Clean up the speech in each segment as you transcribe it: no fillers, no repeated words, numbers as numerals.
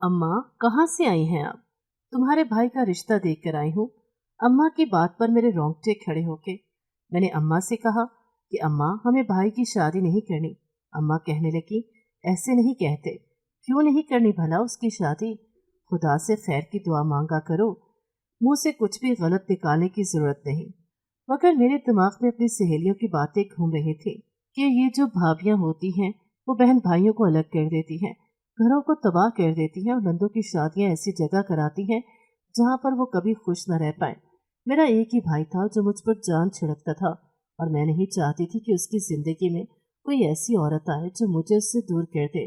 अम्मा, कहाँ से आई हैं आप? तुम्हारे भाई का रिश्ता देख कर आई हूँ। अम्मा की बात पर मेरे रोंगटे खड़े होके मैंने अम्मा से कहा कि अम्मा, हमें भाई की शादी नहीं करनी। अम्मा कहने लगी, ऐसे नहीं कहते। क्यों नहीं करनी भला उसकी शादी? खुदा से खैर की दुआ मांगा करो। मुंह से कुछ भी गलत निकालने की जरूरत नहीं। मगर मेरे दिमाग में अपनी सहेलियों की बातें घूम रही थी कि ये जो भाभियां होती हैं वो बहन भाइयों को अलग कर देती हैं, घरों को तबाह कर देती हैं और नंदों की शादियां ऐसी जगह कराती हैं जहां पर वो कभी खुश न रह पाए। मेरा एक ही भाई था जो मुझ पर जान छिड़कता था और मैं नहीं चाहती थी कि उसकी जिंदगी में कोई ऐसी औरत आए जो मुझे उससे दूर कर दे।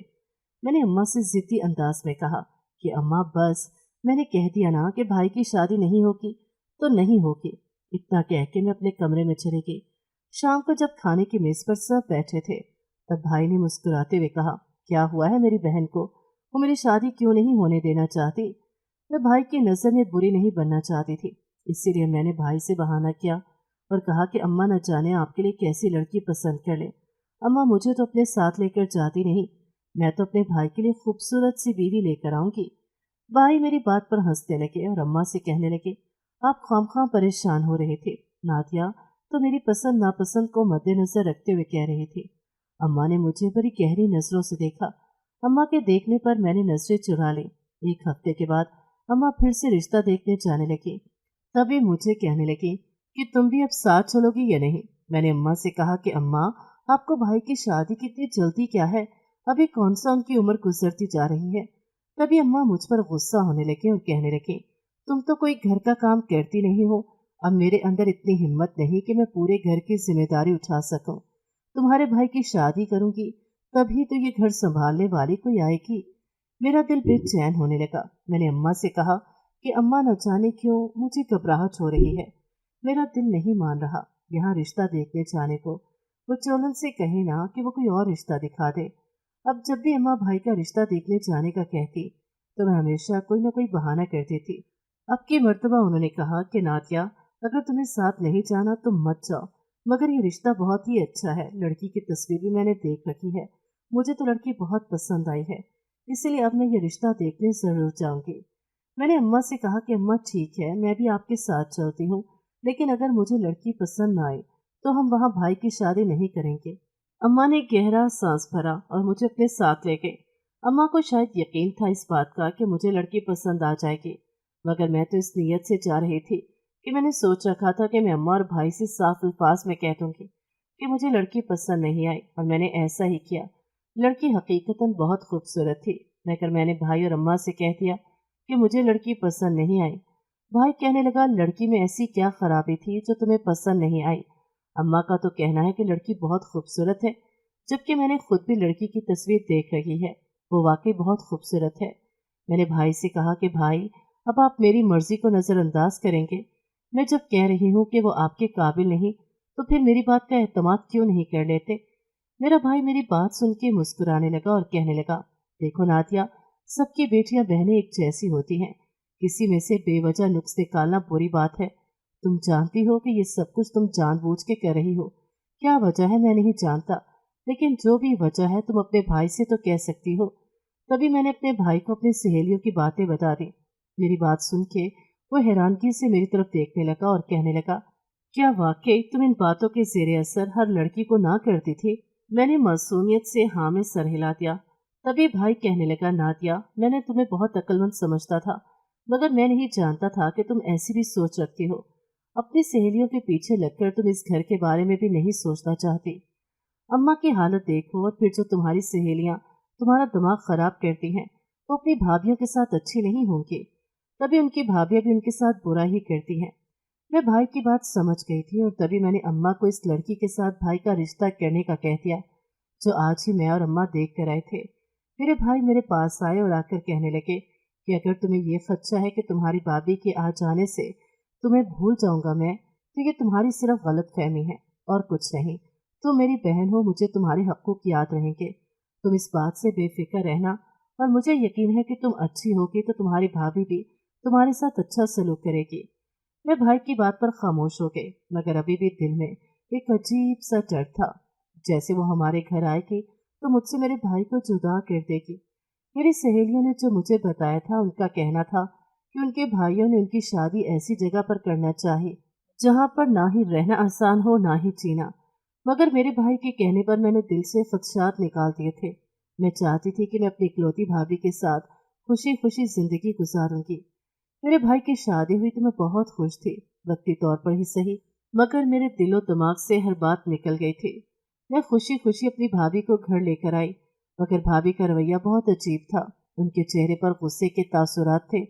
मैंने अम्मा से जिद्दी अंदाज में कहा कि अम्मा बस, मैंने कह दिया ना कि भाई की शादी नहीं होगी तो नहीं होगी। इतना कह के मैं अपने कमरे में चली गई। शाम को जब खाने की मेज पर सब बैठे थे तब भाई ने मुस्कुराते हुए कहा, क्या हुआ है मेरी बहन को? वो मेरी शादी क्यों नहीं होने देना चाहती? मैं भाई की नजर में बुरी नहीं बनना चाहती थी, इसीलिए मैंने भाई से बहाना किया और कहा कि अम्मा न जाने आपके लिए कैसी लड़की पसंद कर ले। अम्मा मुझे तो अपने साथ लेकर जाती नहीं, मैं तो अपने भाई के लिए खूबसूरत सी बीवी लेकर आऊंगी। भाई मेरी बात पर हंसने लगे और अम्मा से कहने लगे, आप खामखा परेशान हो रहे थे। नादिया तो मेरी पसंद नापसंद को मद्देनजर रखते हुए कह रही थी। अम्मा ने मुझे बड़ी गहरी नजरों से देखा। अम्मा के देखने पर मैंने नजरें चुरा ली। एक हफ्ते के बाद अम्मा फिर से रिश्ता देखने जाने लगी। तभी मुझे कहने लगी कि तुम भी अब साथ चलोगी या नहीं। मैंने अम्मा से कहा कि अम्मा, आपको भाई की शादी की इतनी जल्दी क्या है? अभी कौन सा उनकी उम्र गुजरती जा रही है। तभी अम्मा मुझ पर गुस्सा होने लगी और कहने लगी, तुम तो कोई घर का काम करती नहीं हो। अब मेरे अंदर इतनी हिम्मत नहीं कि मैं पूरे घर की जिम्मेदारी उठा सकूं। तुम्हारे भाई की शादी करूंगी तभी तो ये घर संभालने वाली कोई आएगी। मेरा दिल बेचैन होने लगा। मैंने अम्मा से कहा कि अम्मा, न जाने क्यों मुझे घबराहट हो रही है। मेरा दिल नहीं मान रहा यहाँ रिश्ता देखने जाने को। वो चोलन से कहे ना कि वो कोई और रिश्ता दिखा दे। अब जब भी अम्मा भाई का रिश्ता देखने जाने का कहती तो मैं हमेशा कोई न कोई बहाना करती थी। अब की मर्तबा उन्होंने कहा कि नादिया, अगर तुम्हें साथ नहीं जाना तो मत जाओ, मगर ये रिश्ता बहुत ही अच्छा है। लड़की की तस्वीर भी मैंने देख रखी है, मुझे तो लड़की बहुत पसंद आई है, इसीलिए अब मैं ये रिश्ता देखने जरूर जाऊंगी। मैंने अम्मा से कहा कि अम्मा ठीक है, मैं भी आपके साथ चलती हूँ, लेकिन अगर मुझे लड़की पसंद न आए तो हम वहाँ भाई की शादी नहीं करेंगे। अम्मा ने गहरा सांस भरा और मुझे अपने साथ ले गए। अम्मा को शायद यकीन था इस बात का कि मुझे लड़की पसंद आ जाएगी, मगर मैं तो इस नीयत से जा रही थी कि मैंने सोच रखा था कि मैं अम्मा और भाई से साफ अल्फाज में कह दूंगी कि मुझे लड़की पसंद नहीं आई, और मैंने ऐसा ही किया। लड़की हकीकतन बहुत खूबसूरत थी, मगर मैंने भाई और अम्मा से कह दिया कि मुझे लड़की पसंद नहीं आई। भाई कहने लगा, लड़की में ऐसी क्या खराबी थी जो तुम्हें पसंद नहीं आई? अम्मा का तो कहना है कि लड़की बहुत खूबसूरत है, जबकि मैंने खुद भी लड़की की तस्वीर देख रखी है, वो वाकई बहुत खूबसूरत है। मैंने भाई से कहा कि भाई, अब आप मेरी मर्जी को नजरअंदाज करेंगे? मैं जब कह रही हूँ कि वो आपके काबिल नहीं तो फिर मेरी बात का एतमाद क्यों नहीं कर लेते? मेरा भाई मेरी बात सुन के मुस्कुराने लगा और कहने लगा, देखो नादिया, सबकी बेटियां बहनें एक जैसी होती हैं, किसी में से बेवजह नुक्स निकालना बुरी बात है। तुम जानती हो कि ये सब कुछ तुम जानबूझ के कर रही हो। क्या वजह है मैं नहीं जानता, लेकिन जो भी वजह है तुम अपने भाई से तो कह सकती हो। तभी मैंने अपने भाई को अपनी सहेलियों की बातें बता दी। मेरी बात सुन के वो हैरानगी से मेरी तरफ देखने लगा और कहने लगा, क्या वाकई तुम इन बातों के जेरे असर हर लड़की को ना करती थी? मैंने मासूमियत से हाँ में सर हिला दिया। तभी भाई कहने लगा, नादिया, मैंने तुम्हें बहुत अक्लमंद समझता था, मगर मैं नहीं जानता था कि तुम ऐसी भी सोच रखती हो। अपनी सहेलियों के पीछे लगकर तुम इस घर के बारे में भी नहीं सोचना चाहती। अम्मा की हालत देखो, और फिर जो तुम्हारी सहेलियां तुम्हारा दिमाग खराब करती हैं वो अपनी भाभीियों के साथ अच्छी नहीं होंगी। तभी उनकी भाभियां भी उनके साथ बुरा ही करती हैं। मैं भाई की बात समझ गई थी और तभी मैंने अम्मा को इस लड़की के साथ भाई का रिश्ता करने का कह दिया, जो आज ही मैं और अम्मा देख कर आए थे। मेरे भाई मेरे पास आए और आकर कहने लगे कि अगर तुम्हें ये खदशा है कि तुम्हारी भाभी के आ जाने से तुम्हें भूल जाऊंगा मैं, तो ये तुम्हारी सिर्फ गलत फहमी है और कुछ नहीं। तुम मेरी बहन हो, मुझे तुम्हारे हकूक याद रहेंगे। तुम इस बात से बेफिक्र रहना, और मुझे यकीन है कि तुम अच्छी होगी तो तुम्हारी भाभी भी तुम्हारे साथ अच्छा सलूक करेगी। मैं भाई की बात पर खामोश हो गई, मगर अभी भी दिल में एक अजीब सा डर था, जैसे वो हमारे घर आएगी तो मुझसे मेरे भाई को जुदा कर देगी। मेरी सहेलियों ने जो मुझे बताया था उनका कहना था कि उनके भाइयों ने उनकी शादी ऐसी जगह पर करना चाही जहाँ पर ना ही रहना आसान हो ना ही जीना। मगर मेरे भाई के कहने पर मैंने दिल से खदशात निकाल दिए थे। मैं चाहती थी कि मैं अपनी इकलौती भाभी के साथ खुशी खुशी जिंदगी गुजारूंगी। मेरे भाई की शादी हुई तो मैं बहुत खुश थी, वक्ती तौर पर ही सही, मगर मेरे दिलो दिमाग से हर बात निकल गई थी। मैं खुशी खुशी अपनी भाभी को घर लेकर आई, मगर भाभी का रवैया बहुत अजीब था। उनके चेहरे पर गुस्से के तासुरात थे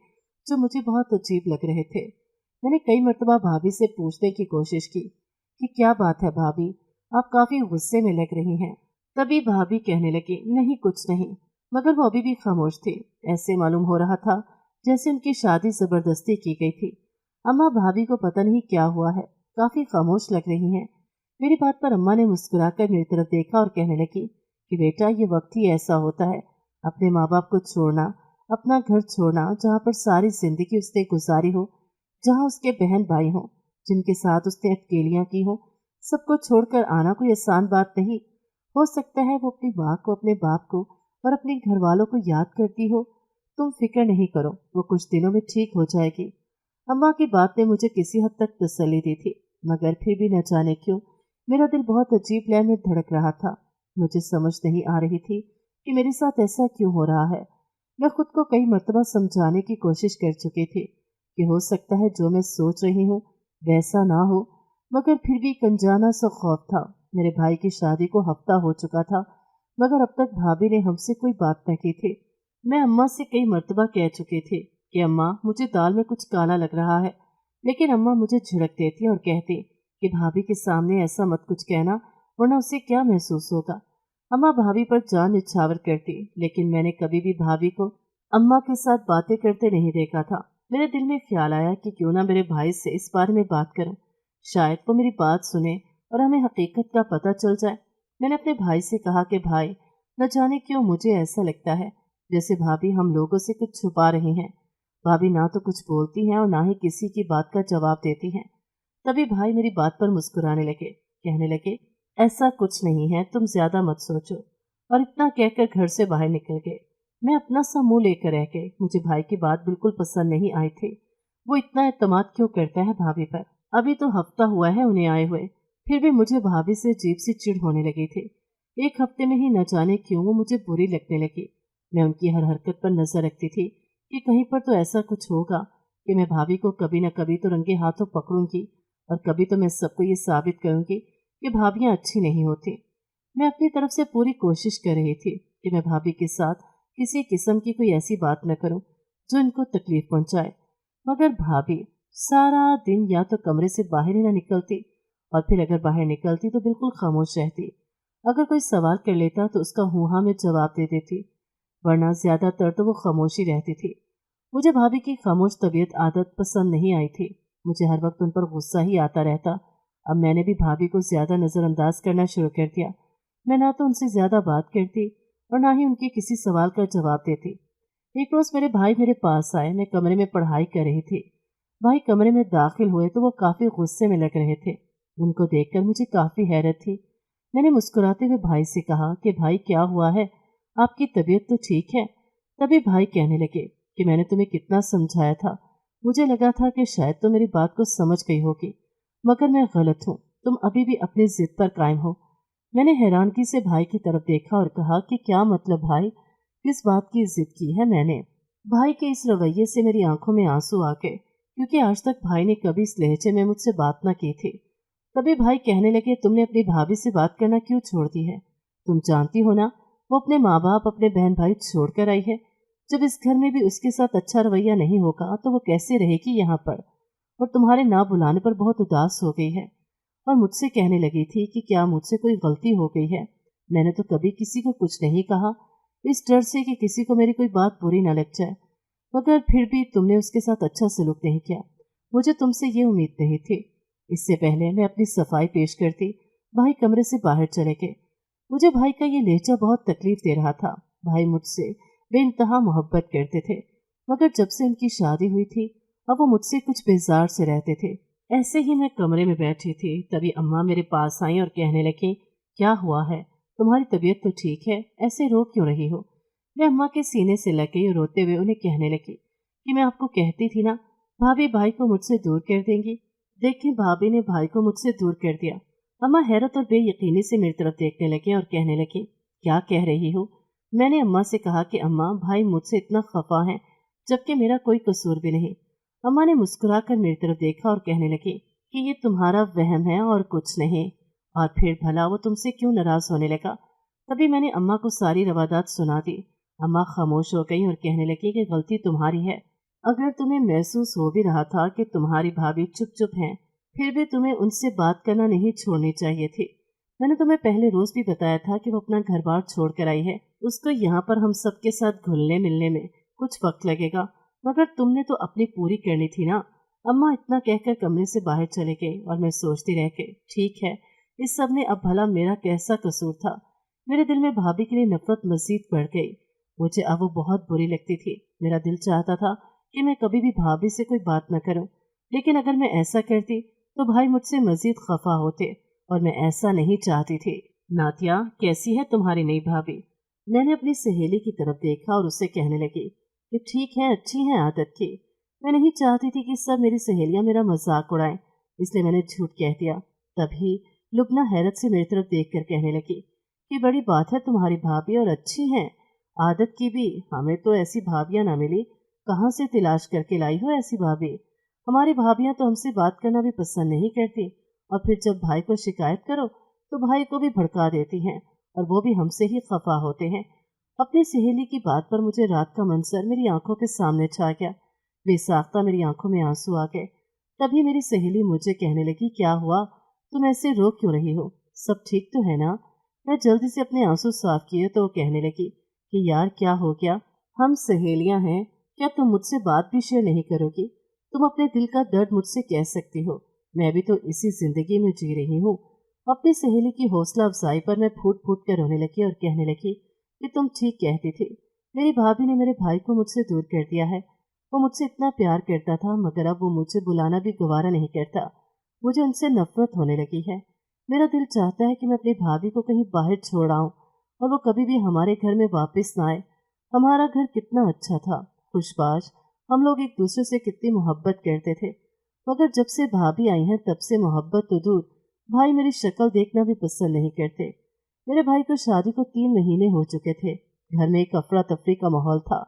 जो मुझे बहुत अजीब लग रहे थे। मैंने कई मर्तबा भाभी से पूछने की कोशिश की कि क्या बात है भाभी, आप काफी गुस्से में लग रही हैं। तभी भाभी कहने लगी, नहीं कुछ नहीं। मगर वो अभी भी खामोश थी। ऐसे मालूम हो रहा था जैसे उनकी शादी जबरदस्ती की गई थी। अम्मा भाभी को पता नहीं क्या हुआ है, काफी खामोश लग रही हैं। मेरी बात पर अम्मा ने मुस्कुराकर मेरी तरफ देखा और कहने लगी कि बेटा ये वक्त ही ऐसा होता है, अपने माँ बाप को छोड़ना, अपना घर छोड़ना जहाँ पर सारी जिंदगी उसने गुजारी हो, जहाँ उसके बहन भाई हों जिनके साथ उसने अकेलियाँ की हो, सबको छोड़कर आना कोई आसान बात नहीं। हो सकता है वो अपनी माँ को, अपने बाप को और अपने घर वालों को याद करती हो। तुम फिक्र नहीं करो, वो कुछ दिनों में ठीक हो जाएगी। अम्मा की बात ने मुझे किसी हद तक तसल्ली दी थी, मगर फिर भी न जाने क्यों मेरा दिल बहुत अजीब लय में धड़क रहा था। मुझे समझ नहीं आ रही थी कि मेरे साथ ऐसा क्यों हो रहा है। मैं खुद को कई मर्तबा समझाने की कोशिश कर चुकी थी कि हो सकता है जो मैं सोच रही हूँ वैसा ना हो, मगर फिर भी एक अनजाना सा खौफ था। मेरे भाई की शादी को हफ्ता हो चुका था, मगर अब तक भाभी ने हमसे कोई बात न की थी। मैं अम्मा से कई मर्तबा कह चुकी थी कि अम्मा मुझे दाल में कुछ काला लग रहा है, लेकिन अम्मा मुझे झिड़क देती और कहती कि भाभी के सामने ऐसा मत कुछ कहना, वरना उसे क्या महसूस होगा। अम्मा भाभी पर जान निछावर करती, लेकिन मैंने कभी भी भाभी को अम्मा के साथ बातें करते नहीं देखा था। मेरे दिल में ख्याल आया कि क्यों ना मेरे भाई से इस बारे में बात करूं, शायद वो मेरी बात सुने और हमें हकीकत का पता चल जाए। मैंने अपने भाई से कहा कि भाई, न जाने क्यों मुझे ऐसा लगता है जैसे भाभी हम लोगों से कुछ छुपा रही हैं। भाभी ना तो कुछ बोलती हैं और ना ही किसी की बात का जवाब देती हैं। तभी भाई मेरी बात पर मुस्कुराने लगे, कहने लगे, ऐसा कुछ नहीं है, तुम ज्यादा मत सोचो। और इतना कहकर घर से बाहर निकल गए। मैं अपना सा मुंह लेकर रह गई। मुझे भाई की बात बिल्कुल पसंद नहीं आई थी। वो इतना एतमाद क्यों करता है भाभी पर? अभी तो हफ्ता हुआ है उन्हें आए हुए, फिर भी मुझे भाभी से अजीब सी चिढ़ होने लगी थी। एक हफ्ते में ही न जाने क्यों वो मुझे बुरी लगने लगी। मैं उनकी हर हरकत पर नजर रखती थी कि कहीं पर तो ऐसा कुछ होगा कि मैं भाभी को कभी न कभी तो रंगे हाथों पकड़ूंगी, और कभी तो मैं सबको ये साबित करूंगी कि भाभियां अच्छी नहीं होती। मैं अपनी तरफ से पूरी कोशिश कर रही थी कि मैं भाभी के साथ किसी किस्म की कोई ऐसी बात न करूं जो इनको तकलीफ पहुंचाए, मगर भाभी सारा दिन या तो कमरे से बाहर ही ना निकलती, और फिर अगर बाहर निकलती तो बिल्कुल खामोश रहती। अगर कोई सवाल कर लेता तो उसका हूँ हाँ में जवाब दे देती, वरना ज्यादातर तो वो खामोशी रहती थी। मुझे भाभी की खामोश तबीयत आदत पसंद नहीं आई थी। मुझे हर वक्त उन पर गुस्सा ही आता रहता। अब मैंने भी भाभी को ज्यादा नजरअंदाज करना शुरू कर दिया। मैं ना तो उनसे ज्यादा बात करती और ना ही उनके किसी सवाल का जवाब देती। एक रोज मेरे भाई मेरे पास आए। मैं कमरे में पढ़ाई कर रही थी। भाई कमरे में दाखिल हुए तो वो काफी गुस्से में लग रहे थे। उनको देखकर मुझे काफी हैरत थी। मैंने मुस्कुराते हुए भाई से कहा कि भाई क्या हुआ है, आपकी तबीयत तो ठीक है? तभी भाई कहने लगे कि मैंने तुम्हें कितना समझाया था, मुझे लगा था कि शायद तो मेरी बात को समझ गई होगी, मगर मैं गलत हूँ, तुम अभी भी अपनी जिद पर कायम हो। मैंने हैरानगी से भाई की तरफ देखा और कहा कि क्या मतलब भाई, किस बात की जिद की है मैंने? भाई के इस रवैये से मेरी आंखों में आंसू आ गए, क्योंकि आज तक भाई ने कभी इस लहजे में मुझसे बात न की थी। तभी भाई कहने लगे, तुमने अपनी भाभी से बात करना क्यों छोड़ दी है? तुम जानती हो ना, वो अपने माँ बाप, अपने बहन भाई छोड़कर आई है। जब इस घर में भी उसके साथ अच्छा रवैया नहीं होगा तो वो कैसे रहेगी यहाँ पर? और तुम्हारे ना बुलाने पर बहुत उदास हो गई है। और मुझसे कहने लगी थी कि क्या मुझसे कोई गलती हो गई है। मैंने तो कभी किसी को कुछ नहीं कहा, इस डर से कि किसी को मेरी कोई बात बुरी न लग जाए, मगर फिर भी तुमने उसके साथ अच्छा सलूक नहीं किया। मुझे तुमसे ये उम्मीद नहीं थी। इससे पहले मैं अपनी सफाई पेश करती, भाई कमरे से बाहर चले गए। मुझे भाई का ये लहजा बहुत तकलीफ दे रहा था। भाई मुझसे बेइंतहा मोहब्बत करते थे, मगर जब से उनकी शादी हुई थी अब वो मुझसे कुछ बेजार से रहते थे। ऐसे ही मैं कमरे में बैठी थी, तभी अम्मा मेरे पास आई और कहने लगी, क्या हुआ है, तुम्हारी तबीयत तो ठीक है, ऐसे रो क्यों रही हो? मैं अम्मा के सीने से लग गई और रोते हुए उन्हें कहने लगी कि मैं आपको कहती थी ना, भाभी भाई को मुझसे दूर कर देंगी। देखें, भाभी ने भाई को मुझसे दूर कर दिया। अम्मा हैरत और बेयकीनी से मेरी तरफ देखने लगे और कहने लगी, क्या कह रही हो? मैंने अम्मा से कहा कि अम्मा, भाई मुझसे इतना खफा है जबकि मेरा कोई कसूर भी नहीं। अम्मा ने मुस्कुराकर मेरी तरफ देखा और कहने लगी कि ये तुम्हारा वहम है और कुछ नहीं। और फिर भला वो तुमसे क्यों नाराज होने लगा? तभी मैंने अम्मा को सारी रवादात सुना दी। अम्मा खामोश हो गई और कहने लगी कि गलती तुम्हारी है। अगर तुम्हें महसूस हो भी रहा था कि तुम्हारी भाभी चुप चुप हैं, फिर भी तुम्हें उनसे बात करना नहीं छोड़नी चाहिए थी। मैंने तुम्हें पहले रोज भी बताया था कि वो अपना घर बार छोड़ कर आई है। उसको यहाँ पर हम सबके साथ घुलने मिलने में कुछ वक्त लगेगा, मगर तुमने तो अपनी पूरी करनी थी ना। अम्मा इतना कहकर कमरे से बाहर चले गई और मैं सोचती रह गई, ठीक है, इस सब में अब भला मेरा कैसा कसूर था? मेरे दिल में भाभी के लिए नफरत मजीद बढ़ गई। मुझे अब वो बहुत बुरी लगती थी। मेरा दिल चाहता था कि मैं कभी भी भाभी से कोई बात न करूं, लेकिन अगर मैं ऐसा करती तो भाई मुझसे मजीद खफा होते और मैं ऐसा नहीं चाहती थी। नातिया, कैसी है तुम्हारी नई भाभी? मैंने अपनी सहेली की तरफ देखा और उससे कहने लगी कि ठीक है, अच्छी है आदत की। मैं नहीं चाहती थी कि सब मेरी सहेलियां मेरा मजाक उड़ाएं, इसलिए मैंने झूठ कह दिया। तभी लुबना हैरत से मेरी तरफ देखकर कहने लगी कि बड़ी बात है, तुम्हारी भाभी और अच्छी हैं, आदत की भी। हमें तो ऐसी भाभियां ना मिली। कहाँ से तलाश करके लाई हो ऐसी भाभी? हमारी भाभियां तो हमसे बात करना भी पसंद नहीं करती, और फिर जब भाई को शिकायत करो तो भाई को भी भड़का देती हैं, और वो भी हमसे ही खफा होते हैं। अपनी सहेली की बात पर मुझे रात का मंजर मेरी आंखों के सामने छा गया। बेसाख्ता मेरी आंखों में आंसू आ गए। तभी मेरी सहेली मुझे कहने लगी, क्या हुआ, तुम ऐसे रो क्यों रही हो? सब ठीक तो है ना? मैं जल्दी से अपने आंसू साफ किए तो वो कहने लगी कि यार, क्या हो गया? हम सहेलियां हैं, क्या तुम मुझसे बात भी शेयर नहीं करोगी? तुम अपने दिल का दर्द मुझसे कह सकती हो। मैं भी तो इसी जिंदगी में जी रही हूँ। अपनी सहेली की हौसला अफजाई पर मैं फूट फूट कर रोने लगी और कहने लगी कि तुम ठीक कहती थी। मेरी भाभी ने मेरे भाई को मुझसे दूर कर दिया है। वो मुझसे इतना प्यार करता था, मगर अब वो मुझे बुलाना भी गवारा नहीं करता। मुझे उनसे नफरत होने लगी है। मेरा दिल चाहता है कि मैं अपनी भाभी को कहीं बाहर छोड़ आऊं और वो कभी भी हमारे घर में वापस ना आए। हमारा घर कितना अच्छा था, खुशबाश। हम लोग एक दूसरे से कितनी मोहब्बत करते थे, मगर जब से भाभी आई हैं तब से मोहब्बत तो दूर, भाई मेरी शक्ल देखना भी पसंद नहीं करते। मेरे भाई को शादी को 3 महीने हो चुके थे। घर में एक अफरा तफरी का माहौल था।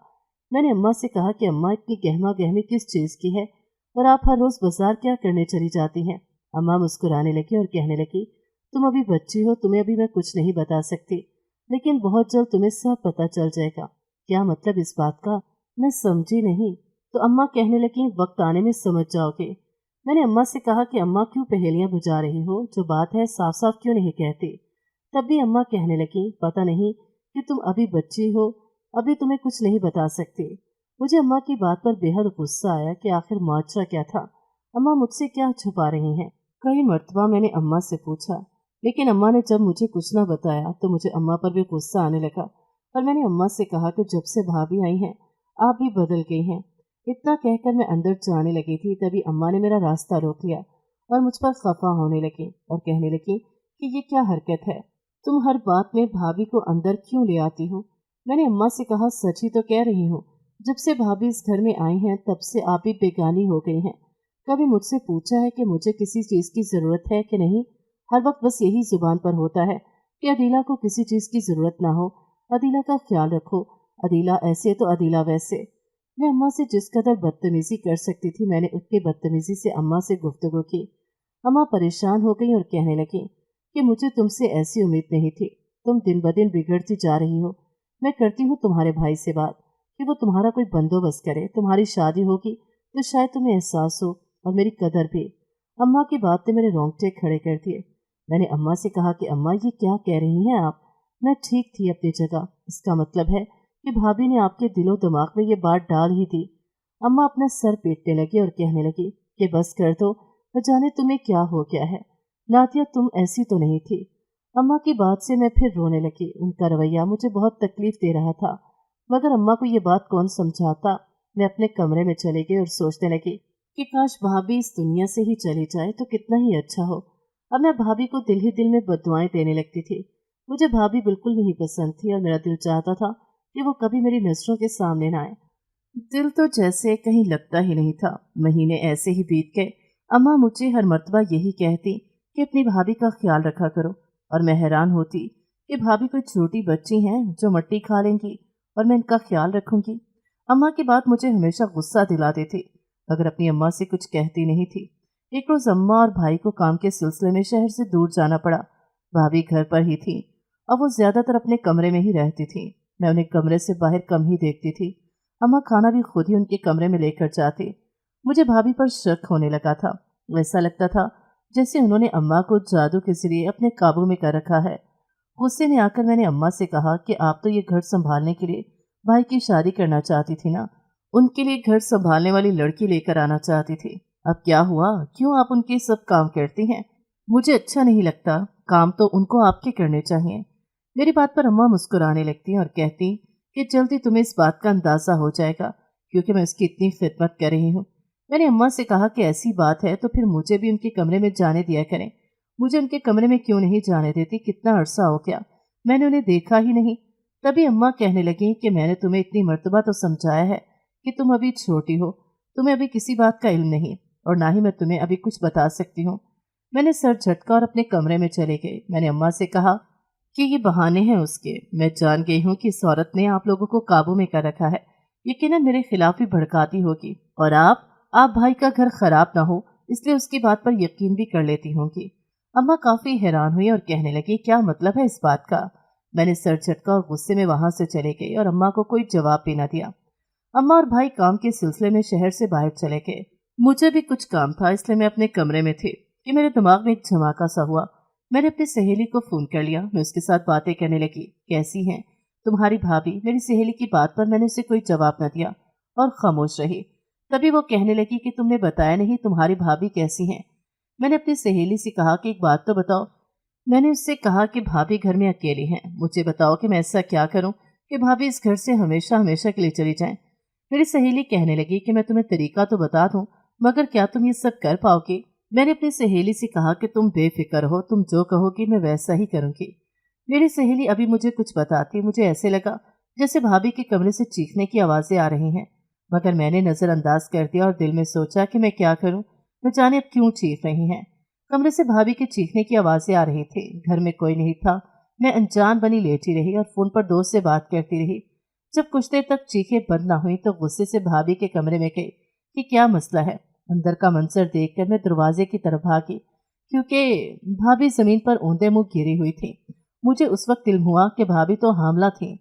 मैंने अम्मा से कहा कि अम्मा, इतनी गहमा गहमी किस चीज की है और आप हर रोज बाजार क्या करने चली जाती हैं? अम्मा मुस्कुराने लगी और कहने लगी, तुम अभी बच्ची हो, तुम्हें अभी मैं कुछ नहीं बता सकती, लेकिन बहुत जल्द तुम्हें सब पता चल जाएगा। क्या मतलब इस बात का? मैं समझी नहीं। तो अम्मा कहने लगी, वक्त आने में समझ जाओगे। मैंने अम्मा से कहा कि अम्मा, क्यों पहेलियां बुझा रही हो? जो बात है साफ साफ क्यों नहीं कहती? तब भी अम्मा कहने लगी, पता नहीं कि तुम अभी बच्ची हो, अभी तुम्हें कुछ नहीं बता सकती। मुझे अम्मा की बात पर बेहद गुस्सा आया कि आखिर माजरा क्या था। अम्मा मुझसे क्या छुपा रही हैं? कई मर्तबा मैंने अम्मा से पूछा, लेकिन अम्मा ने जब मुझे कुछ न बताया तो मुझे अम्मा पर भी गुस्सा आने लगा। और मैंने अम्मा से कहा कि जब से भाभी आई हैं आप भी बदल गई हैं। इतना कहकर मैं अंदर जाने लगी थी, तभी अम्मा ने मेरा रास्ता रोक लिया और मुझ पर खफा होने लगी और कहने लगी कि ये क्या हरकत है, तुम हर बात में भाभी को अंदर क्यों ले आती हो? मैंने अम्मा से कहा, सच ही तो कह रही हूँ, जब से भाभी इस घर में आई हैं तब से आप भी बेगानी हो गई हैं। कभी मुझसे पूछा है कि मुझे किसी चीज की जरूरत है कि नहीं? हर वक्त बस यही जुबान पर होता है कि अदीला को किसी चीज की जरूरत ना हो, अदीला का ख्याल रखो, अदीला ऐसे तो अदीला वैसे। मैं अम्मा से जिस कदर बदतमीजी कर सकती थी, मैंने उतनी बदतमीजी से अम्मा से गुफ्तगू की। अम्मा परेशान हो गई और कहने लगी कि मुझे तुमसे ऐसी उम्मीद नहीं थी। तुम दिन ब दिन बिगड़ती जा रही हो। मैं करती हूँ तुम्हारे भाई से बात कि वो तुम्हारा कोई बंदोबस्त करे। तुम्हारी शादी होगी तो शायद तुम्हें एहसास हो और मेरी कदर भी। अम्मा की बात ने मेरे रोंगटे खड़े कर दिए। मैंने अम्मा से कहा कि अम्मा, ये क्या कह रही हैं आप? मैं ठीक थी अपनी जगह। इसका मतलब है कि भाभी ने आपके दिलो दिमाग में ये बात डाल ही दी। अम्मा अपना सर पीटने लगी और कहने लगी कि बस कर दो, न जाने तुम्हें क्या हो गया है। नातिया, तुम ऐसी तो नहीं थी। अम्मा की बात से मैं फिर रोने लगी। उनका रवैया मुझे बहुत तकलीफ दे रहा था, मगर अम्मा को ये बात कौन समझाता। मैं अपने कमरे में चली गई और सोचने लगी कि काश भाभी इस दुनिया से ही चली जाए तो कितना ही अच्छा हो। अब मैं भाभी को दिल ही दिल में बद्दुआएं देने लगती थी। मुझे भाभी बिल्कुल नहीं पसंद थी और मेरा दिल चाहता था कि वो कभी मेरी नजरों के सामने ना आए। दिल तो जैसे कहीं लगता ही नहीं था। महीने ऐसे ही बीत गए। अम्मा मुझे हर मर्तबा यही कहती कि अपनी भाभी का ख्याल रखा करो, और मैं हैरान होती कि भाभी कोई छोटी बच्ची हैं जो मट्टी खा लेंगी और मैं इनका ख्याल रखूंगी। अम्मा की बात मुझे हमेशा गुस्सा दिलाती थी, मगर अपनी अम्मा से कुछ कहती नहीं थी। एक रोज अम्मा और भाई को काम के सिलसिले में शहर से दूर जाना पड़ा। भाभी घर पर ही थी और वो ज्यादातर अपने कमरे में ही रहती थी। मैं उन्हें कमरे से बाहर कम ही देखती थी। अम्मा खाना भी खुद ही उनके कमरे में लेकर जाती। मुझे भाभी पर शक होने लगा था। ऐसा लगता था जैसे उन्होंने अम्मा को जादू के जरिए अपने काबू में कर रखा है। गुस्से में आकर मैंने अम्मा से कहा कि आप तो ये घर संभालने के लिए भाई की शादी करना चाहती थी ना, उनके लिए घर संभालने वाली लड़की लेकर आना चाहती थी। अब क्या हुआ, क्यों आप उनके सब काम करती हैं? मुझे अच्छा नहीं लगता, काम तो उनको आपके करने चाहिए। मेरी बात पर अम्मा मुस्कुराने लगती और कहती कि जल्दी तुम्हें इस बात का अंदाजा हो जाएगा, क्योंकि मैं उसकी इतनी खिदमत कर रही हूँ। मैंने अम्मा से कहा कि ऐसी बात है तो फिर मुझे भी उनके कमरे में जाने दिया करें। मुझे उनके कमरे में क्यों नहीं जाने देती? कितना अरसा हो गया, मैंने उन्हें देखा ही नहीं। तभी अम्मा कहने लगी कि मैंने तुम्हें इतनी मर्तबा तो समझाया है कि तुम अभी छोटी हो, तुम्हें अभी किसी बात का इल्म नहीं, और ना ही मैं तुम्हें अभी कुछ बता सकती हूँ। मैंने सर झटका और अपने कमरे में चले गए। मैंने अम्मा से कहा कि ये बहाने हैं उसके। मैं जान गई हूँ कि इस औरत ने आप लोगों को काबू में कर रखा है, यकीनन मेरे खिलाफ ही भड़काती होगी, और आप भाई का घर खराब ना हो इसलिए उसकी बात पर यकीन भी कर लेती होंगी। अम्मा काफी हैरान हुई और कहने लगी, क्या मतलब है इस बात का? मैंने सर झटका और गुस्से में वहां से चले गई और अम्मा को कोई जवाब भी न दिया। अम्मा और भाई काम के सिलसिले में शहर से बाहर चले गए। मुझे भी कुछ काम था, इसलिए मैं अपने कमरे में थी कि मेरे दिमाग में एक धमाका सा हुआ। मैंने अपनी सहेली को फोन कर लिया। मैं उसके साथ बातें करने लगी। कैसी हैं तुम्हारी भाभी? मेरी सहेली की बात पर मैंने उसे कोई जवाब न दिया और खामोश रही। तभी वो कहने लगी कि तुमने बताया नहीं तुम्हारी भाभी कैसी हैं। मैंने अपनी सहेली से कहा कि एक बात तो बताओ। मैंने उससे कहा कि भाभी घर में अकेली हैं, मुझे बताओ कि मैं ऐसा क्या करूं कि भाभी इस घर से हमेशा हमेशा के लिए चली जाएं। मेरी सहेली कहने लगी कि मैं तुम्हें तरीका तो बता दूं, मगर क्या तुम ये सब कर पाओगे? मैंने अपनी सहेली से कहा कि तुम बेफिक्र हो, तुम जो कहोगी मैं वैसा ही करूंगी। मेरी सहेली अभी मुझे कुछ बताती, मुझे ऐसे लगा जैसे भाभी के कमरे से चीखने की आवाजें आ रही हैं, मगर मैंने नजरअंदाज कर दिया और दिल में सोचा कि मैं क्या करूं, न जाने अब क्यों चीख रही हैं। कमरे से भाभी के चीखने की आवाजें आ रही थी। घर में कोई नहीं था। मैं अनजान बनी लेटी रही और फोन पर दोस्त से बात करती रही। जब कुछ देर तक चीखें बंद ना हुई तो गुस्से से भाभी के कमरे में गई कि क्या मसला है। अंदर का मंजर देखकर मैं दरवाजे की तरफ भागी, क्योंकि भाभी जमीन पर औंधे मुंह गिरी हुई थी। मुझे उस वक्त इल्म हुआ कि भाभी तो हामला थी।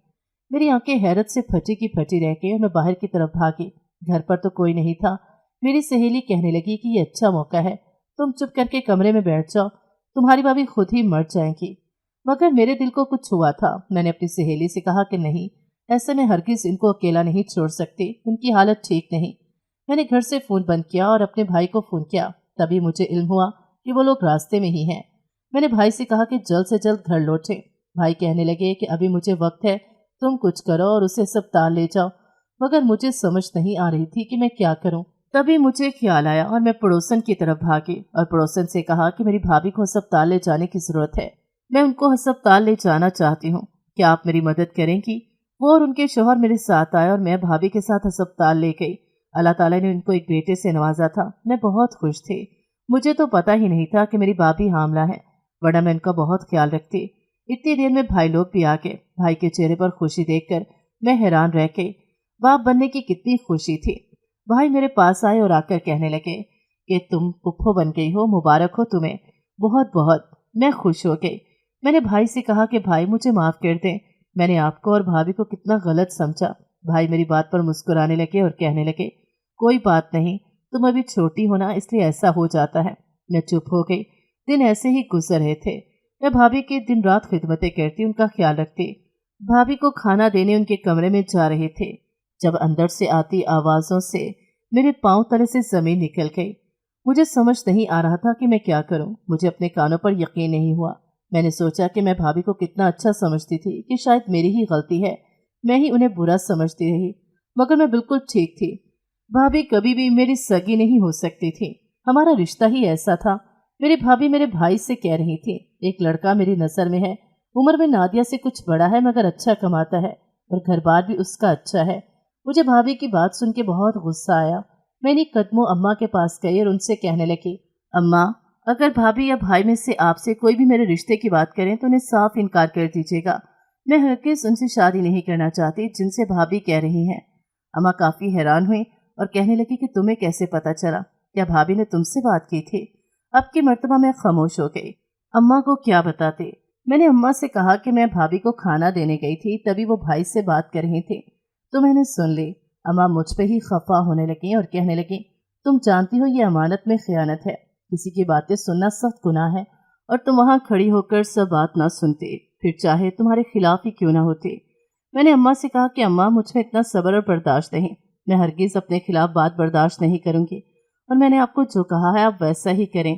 मेरी आंखें हैरत से फटी की फटी रह गई और मैं बाहर की तरफ भागी। घर पर तो कोई नहीं था। मेरी सहेली कहने लगी कि ये अच्छा मौका है, तुम चुप करके कमरे में बैठ जाओ, तुम्हारी भाभी खुद ही मर जाएंगी। मगर मेरे दिल को कुछ हुआ था। मैंने अपनी सहेली से कहा कि नहीं, ऐसे में हरगिज इनको अकेला नहीं छोड़ सकती, उनकी हालत ठीक नहीं। मैंने घर से फोन बंद किया और अपने भाई को फोन किया। तभी मुझे इल्म हुआ कि वो लोग रास्ते में ही हैं। मैंने भाई से कहा कि जल्द से जल्द घर लौटे। भाई कहने लगे कि अभी मुझे वक्त है, तुम कुछ करो और उसे अस्पताल ले जाओ। मगर मुझे समझ नहीं आ रही थी कि मैं क्या करूं। तभी मुझे ख्याल आया और मैं पड़ोसन की तरफ भागी और पड़ोसन से कहा कि मेरी भाभी को अस्पताल ले जाने की जरूरत है, मैं उनको अस्पताल ले जाना चाहती हूँ, क्या आप मेरी मदद करेंगी? वो और उनके शौहर मेरे साथ आए और मैं भाभी के साथ अस्पताल ले गई। अल्लाह ताला ने उनको एक बेटे से नवाजा था। मैं बहुत खुश थी। मुझे तो पता ही नहीं था कि मेरी भाभी हामला है, वरना मैं उनका बहुत ख्याल रखती। इतनी देर में भाई लोग भी आ गए। भाई के चेहरे पर खुशी देखकर मैं हैरान रह गई। बाप बनने की कितनी खुशी थी। भाई मेरे पास आए और आकर कहने लगे कि तुम पुप्पो बन गई हो, मुबारक हो तुम्हें, बहुत बहुत। मैं खुश हो गई। मैंने भाई से कहा कि भाई मुझे माफ कर दें, मैंने आपको और भाभी को कितना गलत समझा। भाई मेरी बात पर मुस्कुराने लगे और कहने लगे, कोई बात नहीं, तुम अभी छोटी हो ना, इसलिए ऐसा हो जाता है। मैं चुप हो गई। दिन ऐसे ही गुजर रहे थे। मैं भाभी की दिन रात खिदमतें करती, उनका ख्याल रखती। भाभी को खाना देने उनके कमरे में जा रहे थे जब अंदर से आती आवाजों से मेरे पांव तले से जमीन निकल गई। मुझे समझ नहीं आ रहा था कि मैं क्या करूं। मुझे अपने कानों पर यकीन नहीं हुआ। मैंने सोचा कि मैं भाभी को कितना अच्छा समझती थी, कि शायद मेरी ही गलती है, मैं ही उन्हें बुरा समझती रही, मगर मैं बिल्कुल ठीक थी। भाभी कभी भी मेरी सगी नहीं हो सकती थी, हमारा रिश्ता ही ऐसा था। मेरी भाभी मेरे भाई से कह रही थी, एक लड़का मेरी नजर में है, उम्र में नादिया से कुछ बड़ा है मगर अच्छा कमाता है, और घर बार भी उसका अच्छा है। मुझे भाभी की बात सुन के बहुत गुस्सा आया। मैं इन्हीं कदमों अम्मा के पास गई और उनसे कहने लगी, अम्मा, अगर भाभी या भाई में से आपसे कोई भी मेरे रिश्ते की बात करें तो उन्हें साफ इनकार कर दीजिएगा। मैं हरगिज़ उनसे शादी नहीं करना चाहती जिनसे भाभी कह रही हैं। अम्मा काफ़ी हैरान हुई और कहने लगी कि तुम्हें कैसे पता चला? क्या भाभी ने तुमसे बात की थी? अब की मर्तबा मैं खामोश हो गई। अम्मा को क्या बताते? मैंने अम्मा से कहा कि मैं भाभी को खाना देने गई थी, तभी वो भाई से बात कर रही थी, तो मैंने सुन ली। अम्मा मुझ पे ही खफा होने लगी और कहने लगी, तुम जानती हो ये अमानत में खयानत है। किसी की बातें सुनना सख्त गुनाह है और तुम वहाँ खड़ी होकर सब बात ना सुनते, फिर चाहे तुम्हारे खिलाफ ही क्यों ना होती। मैंने अम्मा से कहा कि अम्मा, मुझ में इतना सब्र और बर्दाश्त नहीं, मैं हरगिज़ अपने खिलाफ बात बर्दाश्त नहीं करूँगी और मैंने आपको जो कहा है आप वैसा ही करें।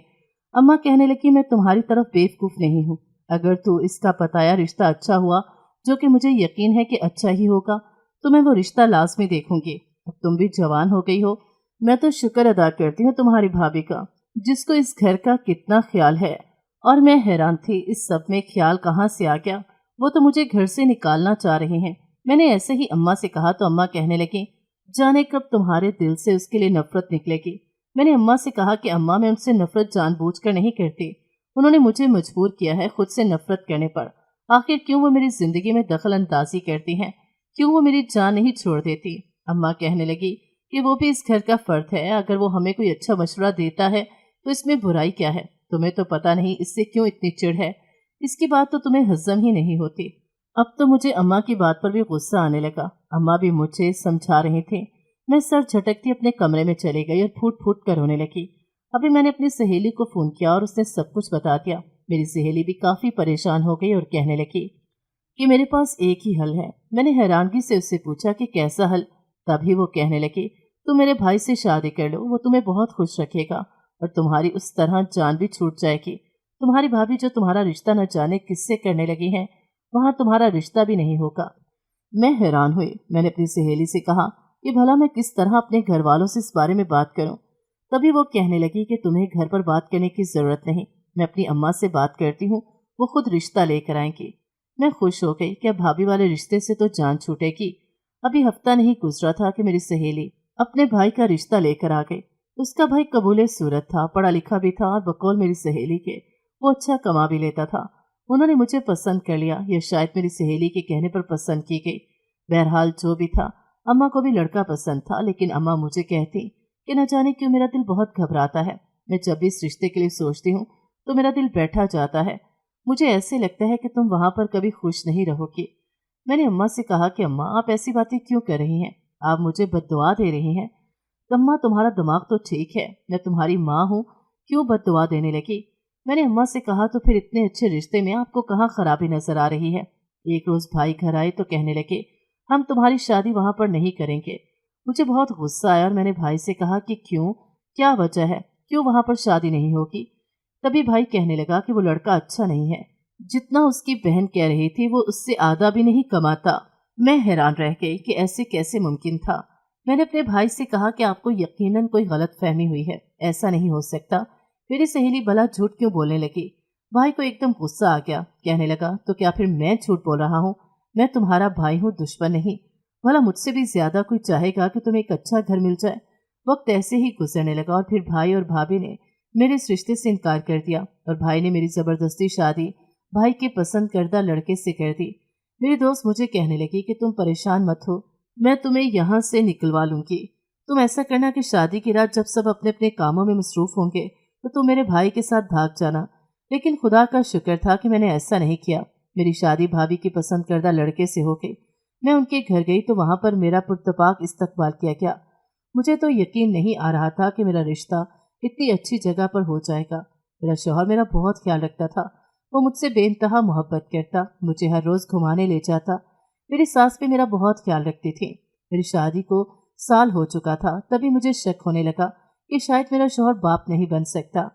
अम्मा कहने लगी, मैं तुम्हारी तरफ बेवकूफ़ नहीं हूँ। अगर तो इसका पताया रिश्ता अच्छा हुआ, जो कि मुझे यकीन है कि अच्छा ही होगा, तो मैं वो रिश्ता लाज़मी देखूंगी। अब तुम भी जवान हो गई हो, मैं तो शुक्र अदा करती हूँ तुम्हारी भाभी का, जिसको इस घर का कितना ख्याल है। और मैं हैरान थी इस सब में ख्याल कहाँ से आ गया। वो तो मुझे घर से निकालना चाह रहे हैं। मैंने ऐसे ही अम्मा से कहा तो अम्मा कहने लगी, जाने कब तुम्हारे दिल से उसके लिए नफरत निकलेगी। मैंने अम्मा से कहा कि अम्मा, मैं उनसे नफरत जानबूझकर नहीं करती, उन्होंने मुझे मजबूर किया है खुद से नफरत करने पर। आखिर क्यों वो मेरी जिंदगी में दखल अंदाजी करती हैं? क्यों वो मेरी जान नहीं छोड़ देती? अम्मा कहने लगी कि वो भी इस घर का फर्द है, अगर वो हमें कोई अच्छा मशवरा देता है तो इसमें बुराई क्या है? तुम्हें तो पता नहीं इससे क्यों इतनी चिढ़ है, इसकी बात तो तुम्हें हजम ही नहीं होती। अब तो मुझे अम्मा की बात पर भी गुस्सा आने लगा। अम्मा भी मुझे समझा रही थी। मैं सर झटकती अपने कमरे में चली गई और फूट फूट कर रोने लगी। अभी मैंने अपनी सहेली को फ़ोन किया और उसने सब कुछ बता दिया। मेरी सहेली भी काफ़ी परेशान हो गई और कहने लगी कि मेरे पास एक ही हल है। मैंने हैरानगी से उससे पूछा कि कैसा हल? तभी वो कहने लगी, तुम मेरे भाई से शादी कर लो, वो तुम्हें बहुत खुश रखेगा और तुम्हारी उस तरह जान भी छूट जाएगी। तुम्हारी भाभी जो तुम्हारा रिश्ता न जाने किससे करने लगी हैं, वहाँ तुम्हारा रिश्ता भी नहीं होगा। मैं हैरान हुई। मैंने अपनी सहेली से कहा कि भला मैं किस तरह अपने घर वालों से इस बारे में बात करूं? तभी वो कहने लगी कि तुम्हें घर पर बात करने की ज़रूरत नहीं, मैं अपनी अम्मा से बात करती हूँ, वो खुद रिश्ता लेकर आएंगी। मैं खुश हो गई कि अब भाभी वाले रिश्ते से तो जान छूटेगी। अभी हफ्ता नहीं गुजरा था कि मेरी सहेली अपने भाई का रिश्ता लेकर आ गई। उसका भाई कबूले सूरत था, पढ़ा लिखा भी था और बकौल मेरी सहेली के वो अच्छा कमा भी लेता था। उन्होंने मुझे पसंद कर लिया, यह शायद मेरी सहेली के कहने पर पसंद की गई। बहरहाल जो भी था, अम्मा को भी लड़का पसंद था, लेकिन अम्मा मुझे कहती कि न जाने क्यों मेरा दिल बहुत घबराता है। मैं जब भी इस रिश्ते के लिए सोचती हूँ तो मेरा दिल बैठा जाता है। मुझे ऐसे लगता है कि तुम वहां पर कभी खुश नहीं रहोगी। मैंने अम्मा से कहा कि अम्मा, आप ऐसी बातें क्यों कर रही हैं? आप मुझे बद्दुआ दे रही हैं। अम्मा, तुम्हारा दिमाग तो ठीक है, मैं तुम्हारी माँ हूँ, क्यों बद्दुआ देने लगी? मैंने अम्मा से कहा तो फिर इतने अच्छे रिश्ते में आपको कहाँ खराबी नजर आ रही है? एक रोज भाई घर आए तो कहने लगे, हम तुम्हारी शादी वहां पर नहीं करेंगे। मुझे बहुत गुस्सा आया और मैंने भाई से कहा कि क्यों, क्या वजह है, क्यों वहां पर शादी नहीं होगी? तभी भाई कहने लगा कि वो लड़का अच्छा नहीं है, जितना उसकी बहन कह रही थी वो उससे आधा भी नहीं कमाता। मैं हैरान रह गई कि ऐसे कैसे मुमकिन था। मैंने अपने भाई से कहा कि आपको यकीनन कोई गलत फहमी हुई है, ऐसा नहीं हो सकता। मेरी सहेली भला झूठ क्यों बोलने लगी? भाई को एकदम गुस्सा आ गया, कहने लगा, तो क्या फिर मैं झूठ बोल रहा हूँ? मैं तुम्हारा भाई हूँ, दुश्मन नहीं। भला मुझसे भी ज्यादा कोई चाहेगा कि तुम्हें एक अच्छा घर मिल जाए? वक्त ऐसे ही गुजरने लगा और फिर भाई और भाभी ने मेरे इस रिश्ते से इनकार कर दिया और भाई ने मेरी जबरदस्ती शादी भाई के पसंद करदा लड़के से कर दी। मेरी दोस्त मुझे कहने लगी कि तुम परेशान मत हो, मैं तुम्हें यहाँ से निकलवा लूंगी। तुम ऐसा करना कि शादी की रात जब सब अपने अपने कामों में मसरूफ होंगे तो तुम मेरे भाई के साथ भाग जाना। लेकिन खुदा का शुक्र था कि मैंने ऐसा नहीं किया। मेरी शादी भाभी की पसंद करदा लड़के से हो गई। मैं उनके घर गई तो वहां पर मेरा पुरतपाक इस्तकबाल किया गया। मुझे तो यकीन नहीं आ रहा था कि मेरा रिश्ता इतनी अच्छी जगह पर हो जाएगा। मेरा शौहर मेरा बहुत ख्याल रखता था, वो मुझसे बेइंतहा मोहब्बत करता, मुझे हर रोज घुमाने ले जाता। मेरी सास भी मेरा बहुत ख्याल रखती थी। मेरी शादी को साल हो चुका था, तभी मुझे शक होने लगा कि शायद मेरा शौहर बाप नहीं बन सकता।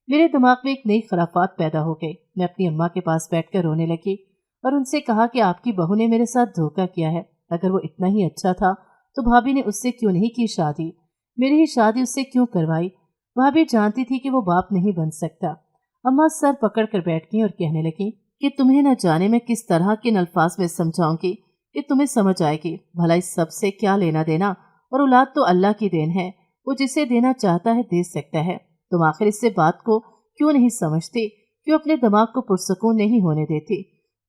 मेरे दिमाग में एक नई खराफात पैदा हो गई। मैं अपनी अम्मा के पास बैठकर रोने लगी और उनसे कहा कि आपकी बहू ने मेरे साथ धोखा किया है। अगर वो इतना ही अच्छा था तो भाभी ने उससे क्यों नहीं की शादी? मेरी ही शादी उससे क्यों करवाई? भाभी जानती थी कि वो बाप नहीं बन सकता। अम्मा सर पकड़ कर बैठ गई और कहने लगी कि तुम्हें न जाने मैं किस तरह के अल्फाज में समझाऊंगी कि तुम्हें समझ आएगी। भला इस सब से क्या लेना देना, और औलाद तो अल्लाह की देन है, वो जिसे देना चाहता है दे सकता है। तुम आखिर इससे बात को क्यों नहीं समझती, क्यों अपने दिमाग को पुरसकून नहीं होने देती?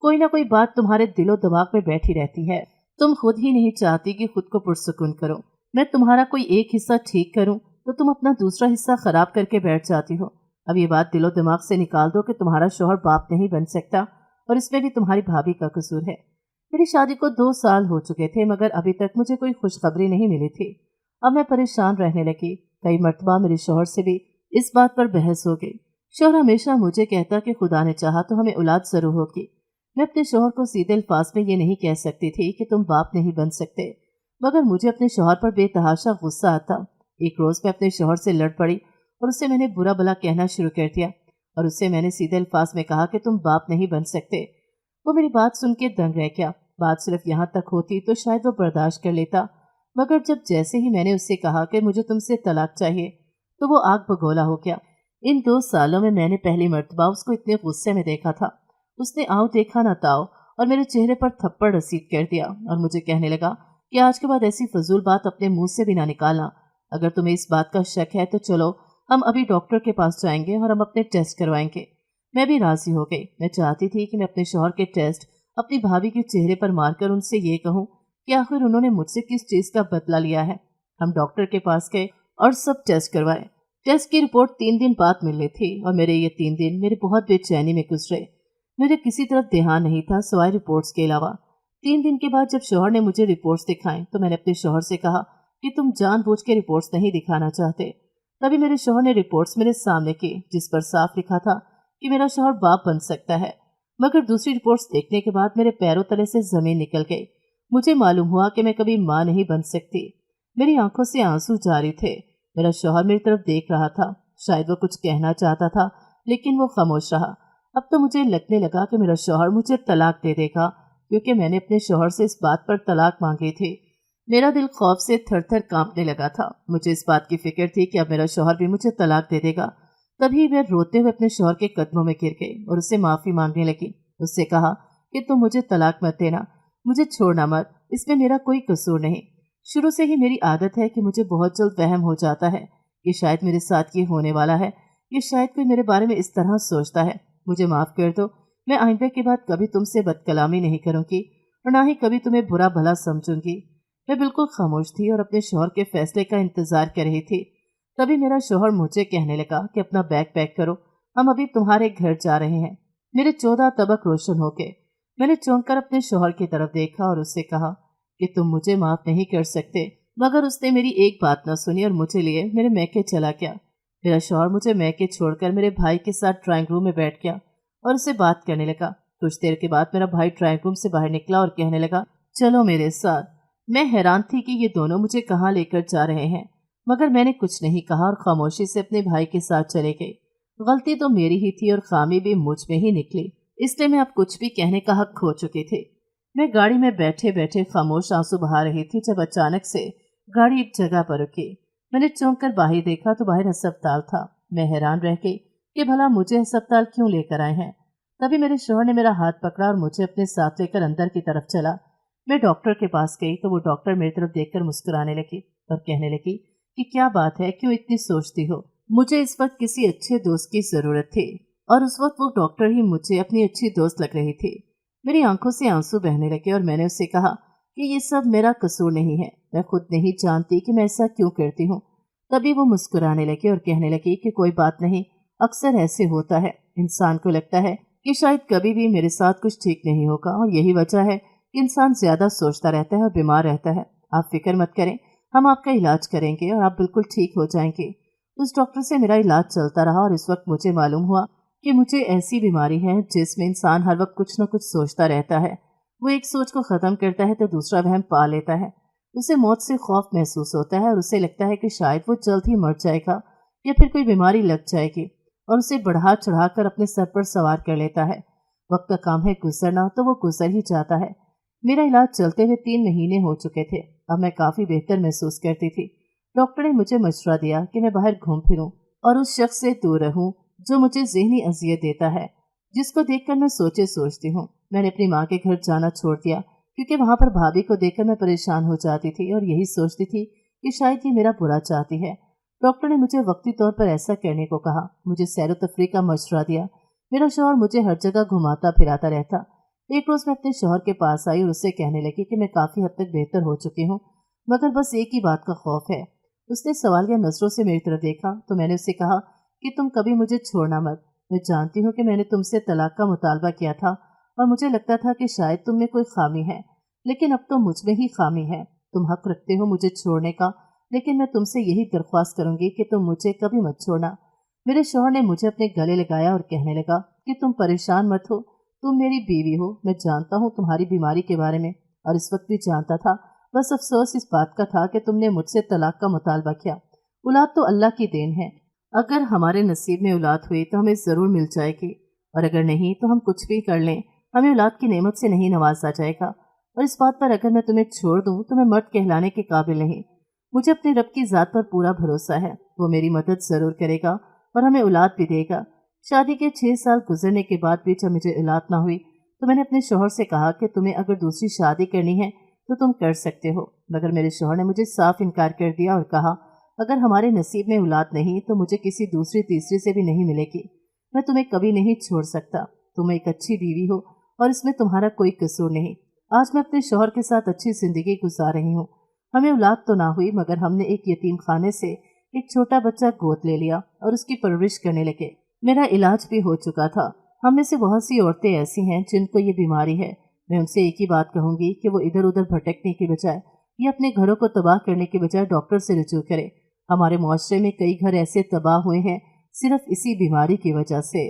कोई ना कोई बात तुम्हारे दिलो दिमाग में बैठी रहती है, तुम खुद ही नहीं चाहती कि खुद को पुरसकून करो। मैं तुम्हारा कोई एक हिस्सा ठीक करूं तो तुम अपना दूसरा हिस्सा खराब करके बैठ जाती हो। अब ये बात दिलो दिमाग से निकाल दो कि तुम्हारा शौहर बाप नहीं बन सकता, और इसमें भी तुम्हारी भाभी का कसूर है। मेरी शादी को 2 साल हो चुके थे, मगर अभी तक मुझे कोई खुशखबरी नहीं मिली थी। अब मैं परेशान रहने लगी। कई मर्तबा मेरे शौहर से भी इस बात पर बहस हो गई। शौहर हमेशा मुझे कहता कि खुदा ने चाहा तो हमें औलाद जरूर होगी। मैं अपने शौहर को सीधे अल्फाज में ये नहीं कह सकती थी कि तुम बाप नहीं बन सकते, मगर मुझे अपने शौहर पर बेतहाशा गुस्सा आता। एक रोज मैं अपने शौहर से लड़ पड़ी और उससे मैंने बुरा भला कहना शुरू कर दिया, और उससे मैंने सीधे अल्फाज में कहा कि तुम बाप नहीं बन सकते। वो मेरी बात सुन के दंग रह गया। बात सिर्फ यहाँ तक होती तो शायद वो बर्दाश्त कर लेता, मगर जैसे ही मैंने उससे कहा कि मुझे तुमसे तलाक चाहिए, तो वो आग बगोला हो गया। इन 2 सालों में मैंने पहली मर्तबा उसको इतने गुस्से में देखा था। उसने आओ देखा ना ताओ और मेरे चेहरे पर थप्पड़ रसीद कर दिया और मुझे कहने लगा कि आज के बाद ऐसी फजूल बात अपने मुंह से भी ना निकालना। अगर तुम्हें इस बात का शक है तो चलो हम अभी डॉक्टर के पास जाएंगे और हम अपने टेस्ट करवाएंगे। मैं भी राजी हो गई। मैं चाहती थी कि मैं अपने शौहर के टेस्ट अपनी भाभी के चेहरे पर मारकर उनसे ये कहूँ कि आखिर उन्होंने मुझसे किस चीज का बदला लिया है। हम डॉक्टर के पास गए और सब टेस्ट करवाए। टेस्ट की रिपोर्ट 3 दिन बाद मिलनी थी और मेरे ये 3 दिन मेरे बहुत बेचैनी में गुजरे। मुझे किसी तरफ ध्यान नहीं था सिवाय रिपोर्ट्स के अलावा। 3 दिन के बाद जब शौहर ने मुझे रिपोर्ट्स दिखाएं तो मैंने अपने शौहर से कहा कि तुम जानबूझ के रिपोर्ट्स नहीं दिखाना चाहते। तभी मेरे शौहर ने रिपोर्ट्स मेरे सामने की, जिस पर साफ लिखा था कि मेरा शौहर बाप बन सकता है। मगर दूसरी रिपोर्ट्स देखने के बाद मेरे पैरों तले से जमीन निकल गई। मुझे मालूम हुआ कि मैं कभी माँ नहीं बन सकती। मेरी आंखों से आंसू जारी थे। मेरा शौहर मेरी तरफ देख रहा था। शायद वो कुछ कहना चाहता था, लेकिन वो खामोश रहा। अब तो मुझे लगने लगा कि मेरा शौहर मुझे तलाक दे देगा, क्योंकि मैंने अपने शौहर से इस बात पर तलाक मांगी थी। मेरा दिल खौफ से थर थर कांपने लगा था। मुझे इस बात की फिक्र थी कि अब मेरा शौहर भी मुझे तलाक दे देगा। तभी मैं रोते हुए अपने शौहर के कदमों में गिर गई और उससे माफी मांगने लगी। उससे कहा कि तुम मुझे तलाक मत देना, मुझे छोड़ना मत, इसमें मेरा कोई कसूर नहीं। शुरू से ही मेरी आदत है कि मुझे बहुत जल्द वहम हो जाता है कि शायद मेरे साथ ये होने वाला है, ये शायद कोई मेरे बारे में इस तरह सोचता है। मुझे माफ कर दो। मैं आइंदा के बाद कभी तुमसे बदकलामी नहीं करूंगी और ना ही कभी तुम्हें बुरा भला समझूंगी। मैं बिल्कुल खामोश थी और अपने शौहर के फैसले का इंतजार कर रही थी। तभी मेरा शौहर मुझे कहने लगा कि अपना बैग पैक करो, हम अभी तुम्हारे घर जा रहे हैं। मेरे 14 तबक रोशन हो गए। मैंने चौंक कर अपने शौहर की तरफ देखा और उससे कहा कि तुम मुझे माफ नहीं कर सकते, मगर उसने मेरी एक बात न सुनी और मुझे लिए मेरे मैके चला गया। मेरा शौहर मुझे मैके छोड़कर मेरे भाई के साथ ड्राइंग रूम में बैठ गया और उससे बात करने लगा। कुछ देर के बाद मेरा भाई ड्राइंग रूम से बाहर निकला और कहने लगा, चलो मेरे साथ। मैं हैरान थी कि ये दोनों मुझे कहाँ लेकर जा रहे हैं, मगर मैंने कुछ नहीं कहा और खामोशी से अपने भाई के साथ चले गई। गलती तो मेरी ही थी और खामी भी मुझ में ही निकली, इसलिए मैं अब कुछ भी कहने का हक खो चुकी थी। मैं गाड़ी में बैठे बैठे खामोश आंसू बहा रही थी जब अचानक से गाड़ी एक जगह पर रुकी। मैंने चौंक कर बाहर देखा तो बाहर अस्पताल था। मैं हैरान रह गई कि भला मुझे अस्पताल क्यों लेकर आए हैं। तभी मेरे शौहर ने मेरा हाथ पकड़ा और मुझे अपने साथ लेकर अंदर की तरफ चला। मैं डॉक्टर के पास गई तो वो डॉक्टर मेरी तरफ देखकर मुस्कुराने लगी और कहने लगी कि क्या बात है, क्यों इतनी सोचती हो। मुझे इस वक्त किसी अच्छे दोस्त की जरूरत थी और उस वक्त वो डॉक्टर ही मुझे अपनी अच्छी दोस्त लग रही थी। मेरी आंखों से आंसू बहने लगे और मैंने उससे कहा कि ये सब मेरा कसूर नहीं है, मैं खुद नहीं जानती कि मैं ऐसा क्यों करती हूँ। तभी वो मुस्कुराने लगी और कहने लगी कि कोई बात नहीं, अक्सर ऐसे होता है, इंसान को लगता है कि शायद कभी भी मेरे साथ कुछ ठीक नहीं होगा और यही वजह है कि इंसान ज्यादा सोचता रहता है और बीमार रहता है। आप फिक्र मत करें, हम आपका इलाज करेंगे और आप बिल्कुल ठीक हो जाएंगे। उस डॉक्टर से मेरा इलाज चलता रहा और इस वक्त मुझे मालूम हुआ कि मुझे ऐसी बीमारी है जिसमें इंसान हर वक्त कुछ न कुछ सोचता रहता है। वो एक सोच को खत्म करता है तो दूसरा वहम पा लेता है। उसे मौत से खौफ महसूस होता है और उसे लगता है कि शायद वो जल्द ही मर जाएगा या फिर कोई बीमारी लग जाएगी और उसे बढ़ा चढ़ा कर अपने सर पर सवार कर लेता है। वक्त का काम है गुजरना, तो वो गुजर ही जाता है। मेरा इलाज चलते हुए 3 महीने हो चुके थे। अब मैं काफी बेहतर महसूस करती थी। डॉक्टर ने मुझे मशवरा दिया कि मैं बाहर घूम फिरूं और उस शख्स से दूर रहूं जो मुझे ज़हनी अजियत देता है, जिसको देखकर मैं सोचती हूँ। मैंने अपनी माँ के घर जाना छोड़ दिया क्योंकि वहां पर भाभी को देखकर मैं परेशान हो जाती थी और यही सोचती थी कि शायद ये मेरा बुरा चाहती है। डॉक्टर ने मुझे वक्ती तौर पर ऐसा करने को कहा, मुझे सैर तफरीह का मशवरा दिया। मेरा शौहर मुझे हर जगह घुमाता फिराता रहता। एक रोज मैं अपने शौहर के पास आई और उससे कहने लगी कि मैं काफी हद तक बेहतर हो चुकी हूँ, मगर बस एक ही बात का खौफ है। उसने सवालिया नजरों से मेरी तरफ देखा तो मैंने उससे कहा कि तुम कभी मुझे छोड़ना मत। मैं जानती हूँ कि मैंने तुमसे तलाक का मुतालबा किया था और मुझे लगता था कि शायद तुम में कोई खामी है, लेकिन अब तो मुझ में ही खामी है। तुम हक रखते हो मुझे छोड़ने का, लेकिन मैं तुमसे यही दरख्वास्त करूंगी कि तुम मुझे कभी मत छोड़ना। मेरे शौहर ने मुझे अपने गले लगाया और कहने लगा कि तुम परेशान मत हो, तुम मेरी बीवी हो। मैं जानता हूँ तुम्हारी बीमारी के बारे में और इस वक्त भी जानता था। बस अफसोस इस बात का था कि तुमने मुझसे तलाक का मुतालबा किया। औलाद तो अल्लाह की देन है। अगर हमारे नसीब में औलाद हुई तो हमें ज़रूर मिल जाएगी, और अगर नहीं तो हम कुछ भी कर लें, हमें औलाद की नेमत से नहीं नवाजा जाएगा। और इस बात पर अगर मैं तुम्हें छोड़ दूं तो मैं मर्द कहलाने के काबिल नहीं। मुझे अपने रब की ज़ात पर पूरा भरोसा है, वो मेरी मदद ज़रूर करेगा और हमें औलाद भी देगा। शादी के 6 साल गुजरने के बाद भी जब मुझे औलाद ना हुई तो मैंने अपने शौहर से कहा कि तुम्हें अगर दूसरी शादी करनी है तो तुम कर सकते हो, मगर मेरे शौहर ने मुझे साफ इनकार कर दिया और कहा अगर हमारे नसीब में औलाद नहीं तो मुझे किसी दूसरी तीसरी से भी नहीं मिलेगी। मैं तुम्हें कभी नहीं छोड़ सकता। तुम एक अच्छी बीवी हो और इसमें तुम्हारा कोई कसूर नहीं। आज मैं अपने शौहर के साथ अच्छी जिंदगी गुजार रही हूँ। हमें औलाद तो ना हुई, मगर हमने एक यतीम खाने से एक छोटा बच्चा गोद ले लिया और उसकी परवरिश करने लगे। मेरा इलाज भी हो चुका था। हम में से बहुत सी औरतें ऐसी हैं जिनको ये बीमारी है। मैं उनसे एक ही बात कहूंगी कि वो इधर उधर भटकने की बजाय या अपने घरों को तबाह करने के बजाय डॉक्टर से रुजू करे। हमारे मुआशरे में कई घर ऐसे तबाह हुए हैं सिर्फ इसी बीमारी की वजह से।